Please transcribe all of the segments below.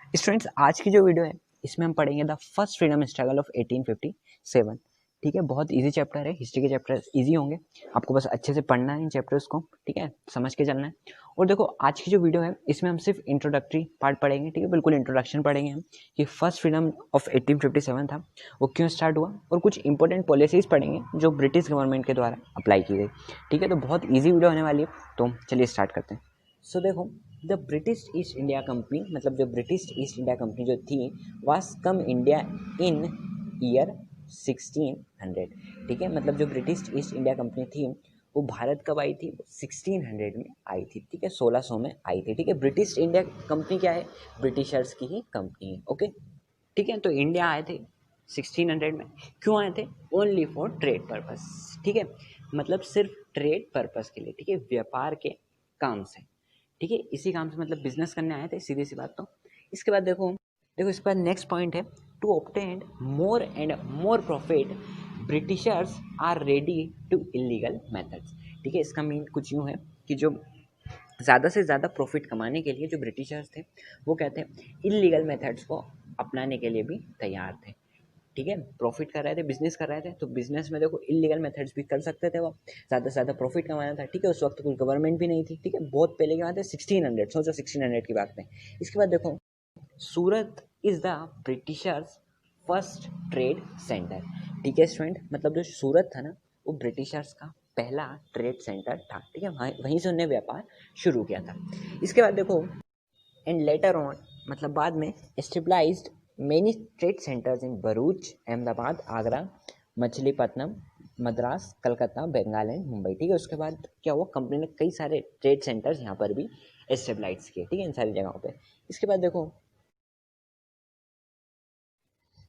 Students, आज की जो वीडियो है इसमें हम पढ़ेंगे the first freedom struggle of 1857। ठीक है, बहुत इजी चैप्टर है। हिस्ट्री के चैप्टर इजी होंगे, आपको बस अच्छे से पढ़ना है इन चैप्टर्स को, ठीक है, समझ के चलना है। और देखो, आज की जो वीडियो है इसमें हम सिर्फ इंट्रोडक्टरी पार्ट पढ़ेंगे, ठीक है, बिल्कुल इंट्रोडक्शन पढ़ेंगे हम कि फर्स्ट फ्रीडम ऑफ 1857 था वो क्यों स्टार्ट हुआ, और कुछ इंपॉर्टेंट पॉलिसीज पढ़ेंगे जो ब्रिटिश गवर्नमेंट के द्वारा अप्लाई की गई। ठीक है, तो बहुत ईजी वीडियो होने वाली है, तो चलिए स्टार्ट करते हैं। सो देखो, the British east India company, मतलब जो ब्रिटिश ईस्ट इंडिया कंपनी जो थी, was come India in year 1600। ठीक है, मतलब जो ब्रिटिश ईस्ट इंडिया कंपनी थी वो भारत कब आई थी? 1600 में आई थी। ठीक है, 1600 में आई थी। ठीक है, ब्रिटिश इंडिया कंपनी क्या है? ब्रिटिशर्स की ही कंपनी है। ओके, ठीक है, तो इंडिया आए थे 1600 में। क्यों आए थे? Only for trade purpose. ठीक है, मतलब सिर्फ ट्रेड पर्पस के लिए, ठीक है, व्यापार के काम से। ठीक है, इसी काम से मतलब बिजनेस करने आए थे, सीधी सी बात। तो इसके बाद देखो देखो इसके बाद नेक्स्ट पॉइंट है, to obtain more and more profit britishers are ready to illegal methods. ठीक है, इसका मीन कुछ यूँ है कि जो ज़्यादा से ज़्यादा प्रॉफिट कमाने के लिए जो ब्रिटिशर्स थे वो कहते हैं इलीगल मेथड्स को अपनाने के लिए भी तैयार थे। ठीक है, प्रॉफिट कर रहे थे, बिजनेस कर रहे थे, तो बिजनेस में देखो इलीगल मेथड्स भी कर सकते थे वो, ज़्यादा से ज़्यादा प्रॉफिट कमाना था। ठीक है, उस वक्त कोई गवर्नमेंट भी नहीं थी। ठीक है, बहुत पहले की बात है, 1600, सोचो 1600 की बात है। इसके बाद देखो, Surat is the Britishers first trade center. ठीक है स्टूडेंट, मतलब जो सूरत था ना वो ब्रिटिशर्स का पहला ट्रेड सेंटर था। ठीक है, वहीं से उन्होंने व्यापार शुरू किया था। इसके बाद देखो, एंड लेटर ऑन, मतलब बाद में, stabilised many trade centres in Bharuch, Ahmedabad, Agra, Machilipatnam, Madras, Calcutta, Bengal and Mumbai. ठीक है, उसके बाद क्या हुआ, कंपनी ने कई सारे ट्रेड सेंटर्स यहाँ पर भी एस्टेबलाइज किए। ठीक है, इन सारी जगहों पे। इसके बाद देखो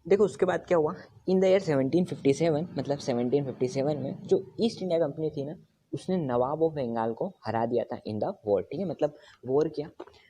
देखो उसके बाद क्या हुआ, इन द ईयर 1757, मतलब 1757 में जो ईस्ट इंडिया कंपनी थी ना उसने नवाब ऑफ बंगाल को हरा दिया था इन द वॉर। ठीक है, मतलब वॉर किया,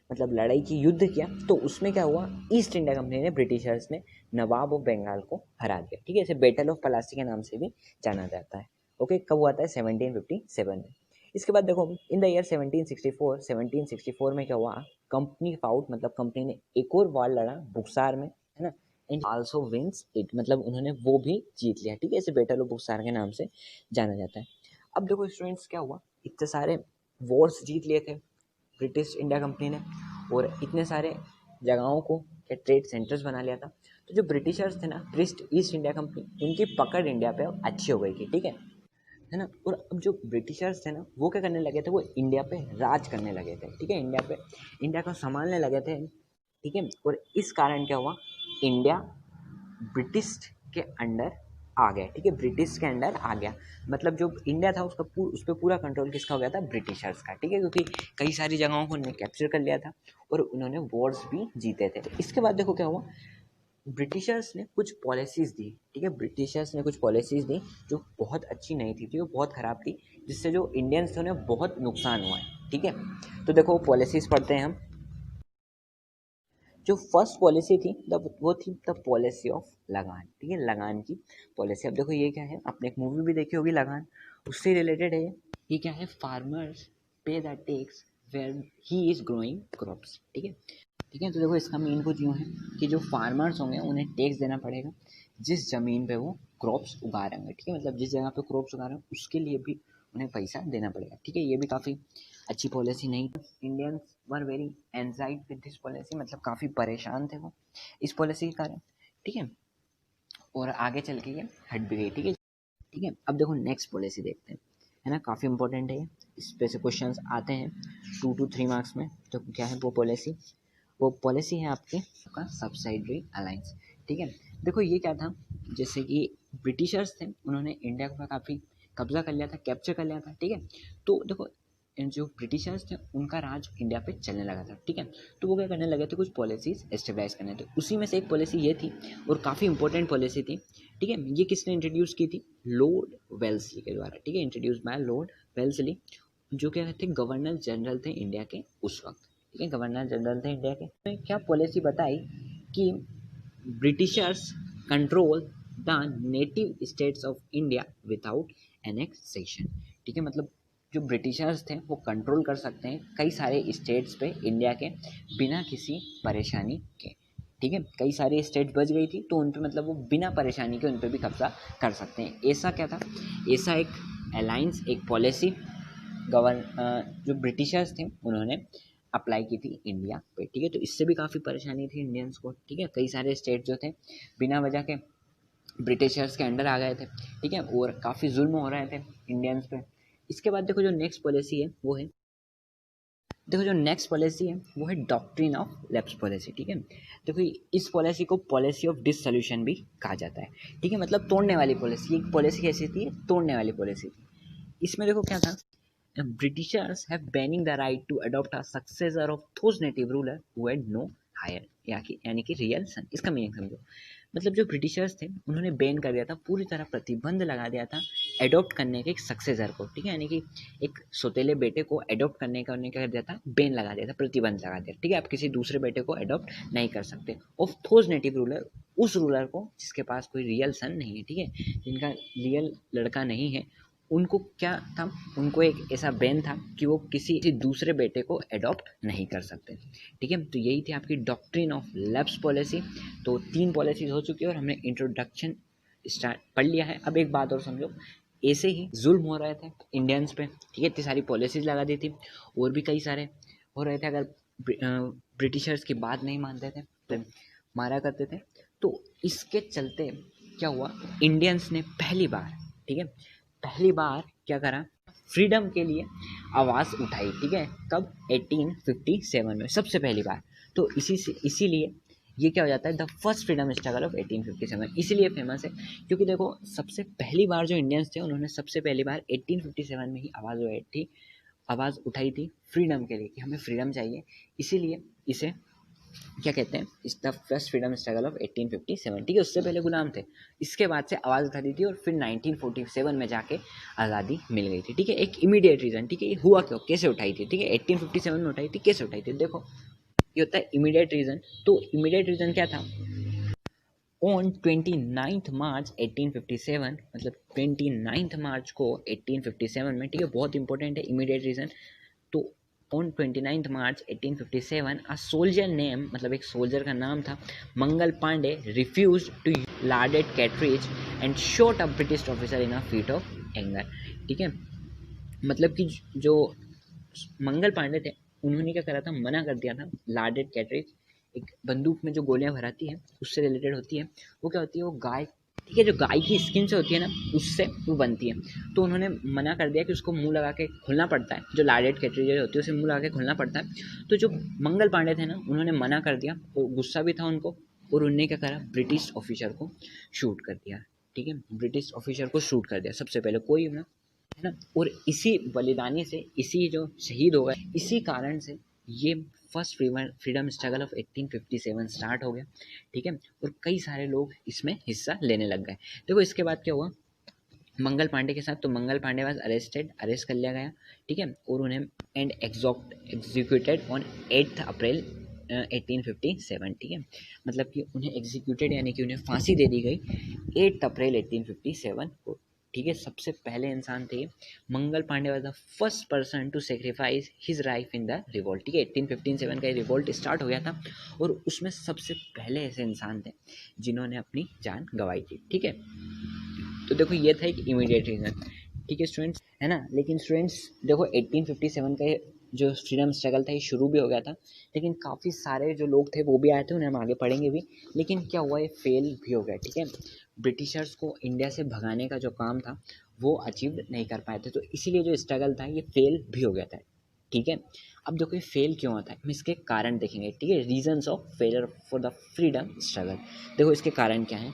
मतलब लड़ाई की, युद्ध किया, तो उसमें क्या हुआ, ईस्ट इंडिया कंपनी ने, ब्रिटिशर्स ने नवाब ऑफ बंगाल को हरा दिया। ठीक है, इसे बैटल ऑफ पलासी के नाम से भी जाना जाता है। ओके, कब हुआ था? 1757 में। इसके बाद देखो, इन द ईयर 1764 में क्या हुआ, कंपनी फाउट, मतलब कंपनी ने एक और वार लड़ा बुक्सार में, है ना, एंड आल्सो विंस इट, मतलब उन्होंने वो भी जीत लिया। ठीक है, इसे बैटल ऑफ बुक्सार के नाम से जाना जाता है। अब देखो स्टूडेंट्स, क्या हुआ, इतने सारे वॉर्स जीत लिए थे ब्रिटिश इंडिया कंपनी ने, और इतने सारे जगहों को क्या ट्रेड सेंटर्स बना लिया था, तो जो ब्रिटिशर्स थे ना, ब्रिस्ट ईस्ट इंडिया कंपनी, उनकी पकड़ इंडिया पे अच्छी हो गई थी। ठीक है ना, और अब जो ब्रिटिशर्स थे ना वो क्या करने लगे थे, वो इंडिया पे राज करने लगे थे। ठीक है, इंडिया को संभालने लगे थे। ठीक है, और इस कारण क्या हुआ, इंडिया ब्रिटिश के अंडर आ गया। ठीक है, ब्रिटिश के अंडर आ गया, मतलब जो इंडिया था उसका उस पर पूरा कंट्रोल किसका हो गया था? ब्रिटिशर्स का। ठीक है, क्योंकि कई सारी जगहों को उन्होंने कैप्चर कर लिया था और उन्होंने वॉर्स भी जीते थे। इसके बाद देखो क्या हुआ, ब्रिटिशर्स ने कुछ पॉलिसीज़ दी। ठीक है, ब्रिटिशर्स ने कुछ पॉलिसीज़ दी जो बहुत अच्छी नहीं थी, ठीक है, बहुत ख़राब थी, जिससे जो इंडियंस थे उन्हें बहुत नुकसान हुआ है। ठीक है, तो देखो पॉलिसीज़ पढ़ते हैं हम। जो फर्स्ट पॉलिसी थी वो थी द पॉलिसी ऑफ लगान। ठीक है, लगान की पॉलिसी। अब देखो ये क्या है, आपने एक मूवी भी देखी होगी लगान, उससे रिलेटेड है ये। क्या है, farmers pay the tax where he is growing crops. ठीक है, ठीक है, तो देखो इसका मीन कुछ यूँ है कि जो फार्मर्स होंगे उन्हें टैक्स देना पड़ेगा जिस ज़मीन पे वो क्रॉप्स उगा रहे होंगे। ठीक है, मतलब जिस जगह पे क्रॉप्स उगा रहे हैं उसके लिए भी उन्हें पैसा देना पड़ेगा। ठीक है, ये भी काफ़ी अच्छी पॉलिसी नहीं। Indians were very enjoyed with this policy, मतलब काफ़ी परेशान थे वो इस पॉलिसी के कारण। ठीक है, और आगे चल के ये हट भी गई। ठीक है, ठीक है, अब देखो नेक्स्ट पॉलिसी देखते हैं, है ना, काफ़ी इंपॉर्टेंट है, इस पे से क्वेश्चंस आते हैं 2 to 3 मार्क्स में। तो क्या है वो पॉलिसी है आपका सब्सिडरी अलायंस। ठीक है, देखो ये क्या था, जैसे कि ब्रिटिशर्स थे, उन्होंने इंडिया पर काफ़ी कब्जा कर लिया था, कैप्चर कर लिया था। ठीक है, तो देखो जो ब्रिटिशर्स थे उनका राज इंडिया पे चलने लगा था। ठीक है, तो वो क्या करने लगे थे, कुछ पॉलिसीज एस्टेब्लाइज करने थे। उसी में से एक पॉलिसी ये थी, और काफ़ी इंपॉर्टेंट पॉलिसी थी। ठीक है, ये किसने इंट्रोड्यूस की थी? लॉर्ड वेल्सली के द्वारा। ठीक है, इंट्रोड्यूस बाय लॉर्ड वेल्सली, जो क्या थे, गवर्नर जनरल थे इंडिया के उस वक्त। ठीक है, गवर्नर जनरल थे इंडिया के। क्या पॉलिसी बताई कि Britishers control the native states of India without annexation. ठीक है, मतलब जो ब्रिटिशर्स थे वो कंट्रोल कर सकते हैं कई सारे स्टेट्स पे इंडिया के बिना किसी परेशानी के। ठीक है, कई सारी स्टेट बच गई थी तो उन पे मतलब वो बिना परेशानी के उन पे भी कब्जा कर सकते हैं। ऐसा क्या था, ऐसा एक अलायंस, एक पॉलिसी जो ब्रिटिशर्स थे उन्होंने अप्लाई की थी इंडिया पे। ठीक है, तो इससे भी काफ़ी परेशानी थी इंडियंस को। ठीक है, कई सारे स्टेट जो थे बिना वजह के ब्रिटिशर्स के अंडर आ गए थे। ठीक है, और काफ़ी जुल्म हो रहे थे इंडियंस पे। इसके बाद देखो जो नेक्स्ट पॉलिसी है वो है डॉक्ट्रिन ऑफ लैप्स पॉलिसी। ठीक है, देखो इस पॉलिसी को पॉलिसी ऑफ डिसोल्यूशन भी कहा जाता है। ठीक है, मतलब तोड़ने वाली पॉलिसी। एक पॉलिसी कैसी थी, तोड़ने वाली पॉलिसी थी। इसमें देखो क्या था, Britishers have banning the right to adopt a successor of those native ruler who had no higher, यानी कि रियल सन। इसका मीनिंग समझो, मतलब जो ब्रिटिशर्स थे उन्होंने बैन कर दिया था, पूरी तरह प्रतिबंध लगा दिया था एडॉप्ट करने के एक सक्सेसर को। ठीक है, यानी कि एक सौतेले बेटे को एडॉप्ट करने का उन्होंने क्या कर दिया था, बैन लगा दिया था, प्रतिबंध लगा दिया। ठीक है, आप किसी दूसरे बेटे को एडॉप्ट नहीं कर सकते ऑफ थोज नेटिव रूलर, उस रूलर को जिसके पास कोई रियल सन नहीं है। ठीक है, जिनका रियल लड़का नहीं है, उनको क्या था, उनको एक ऐसा बैन था कि वो किसी दूसरे बेटे को एडॉप्ट नहीं कर सकते। ठीक है, तो यही थी आपकी डॉक्ट्रिन ऑफ लैप्स पॉलिसी। तो 3 पॉलिसीज हो चुकी है और हमने इंट्रोडक्शन स्टार्ट पढ़ लिया है। अब एक बात और समझो, ऐसे ही जुल्म हो रहे थे इंडियंस पे। ठीक है, इतनी सारी पॉलिसीज लगा दी थी, और भी कई सारे हो रहे थे। अगर ब्रिटिशर्स की बात नहीं मानते थे तो मारा करते थे। तो इसके चलते क्या हुआ, इंडियंस ने पहली बार, ठीक है, पहली बार क्या करा, फ्रीडम के लिए आवाज़ उठाई। ठीक है, कब, 1857 में सबसे पहली बार। तो इसीलिए ये क्या हो जाता है, the first freedom struggle of 1857 इसीलिए फेमस है, क्योंकि देखो सबसे पहली बार जो इंडियंस थे उन्होंने सबसे पहली बार 1857 में ही आवाज़ उठाई थी फ्रीडम के लिए, कि हमें फ्रीडम चाहिए। इसीलिए इसे क्या कहते हैं, इस the first freedom struggle of 1857। ठीक है, उससे पहले गुलाम थे, इसके बाद से आवाज़ उठा दी थी और फिर 1947 में जाके आज़ादी मिल गई थी। ठीक है, एक इमीडिएट रीज़न। ठीक है, ये हुआ क्यों, कैसे उठाई थी, ठीक है, 1857 में उठाई थी, कैसे उठाई थी, देखो ये होता है इमीडिएट रीज़न। तो इमीडिएट रीज़न क्या था, ऑन 29 मार्च 1857, मतलब 29 मार्च को 1857 में, ठीक है, बहुत इंपॉर्टेंट है इमीडिएट रीज़न। तो on 29 March 1857 a soldier name, मतलब एक सोल्जर का नाम था, Mangal Pandey, refuse to larded cartridge and shot a British officer in a fit of anger. ठीक है, मतलब कि जो मंगल पांडे थे उन्होंने क्या करा था, मना कर दिया था लार्डेड कैटरेज, एक बंदूक में जो गोलियां भराती है उससे रिलेटेड होती है। वो क्या होती है, वो गाय, ठीक है, जो गाय की स्किन से होती है ना, उससे वो बनती है। तो उन्होंने मना कर दिया कि उसको मुंह लगा के खुलना पड़ता है, जो लार्डेड कैटरेज होती है उसे मुंह लगा के खुलना पड़ता है। तो जो मंगल पांडे थे ना, उन्होंने मना कर दिया, और गुस्सा भी था उनको, और उनने क्या करा, ब्रिटिश ऑफिसर को शूट कर दिया। ठीक है, ब्रिटिश ऑफिसर को शूट कर दिया सबसे पहले, कोई ना, है ना। और इसी बलिदानी से, इसी जो शहीद हो गए, इसी कारण से ये first freedom struggle of 1857 start हो गया। ठीक है, और कई सारे लोग इसमें हिस्सा लेने लग गए। देखो इसके बाद क्या हुआ मंगल पांडे के साथ, तो मंगल पांडे वाज अरेस्ट कर लिया गया। ठीक है, और उन्हें एंड एग्जीक्यूटेड ऑन 8 अप्रैल 1857। ठीक है, मतलब कि उन्हें एग्जीक्यूटेड यानी कि उन्हें फांसी दे दी गई 8 अप्रैल 1857 को। ठीक है, सबसे पहले इंसान थे Mangal Pandey, was the first person to sacrifice his life in the revolt. ठीक है, 1857 का रिवोल्ट स्टार्ट हो गया था, और उसमें सबसे पहले ऐसे इंसान थे जिन्होंने अपनी जान गंवाई थी। ठीक है, तो देखो ये था एक इमीडिएट रीज़न। ठीक है स्टूडेंट्स, है ना। लेकिन स्टूडेंट्स देखो 1857 का जो फ्रीडम स्ट्रगल था ये शुरू भी हो गया था, लेकिन काफ़ी सारे जो लोग थे वो भी आए थे, उन्हें हम आगे पढ़ेंगे भी। लेकिन क्या हुआ, ये फेल भी हो गया। ठीक है, ब्रिटिशर्स को इंडिया से भगाने का जो काम था वो अचीव नहीं कर पाए थे, तो इसीलिए जो स्ट्रगल था ये फेल भी हो गया था। ठीक है, अब देखो ये फेल क्यों होता है, हम इसके कारण देखेंगे। ठीक है, reasons of failure for the freedom struggle. देखो इसके कारण क्या है,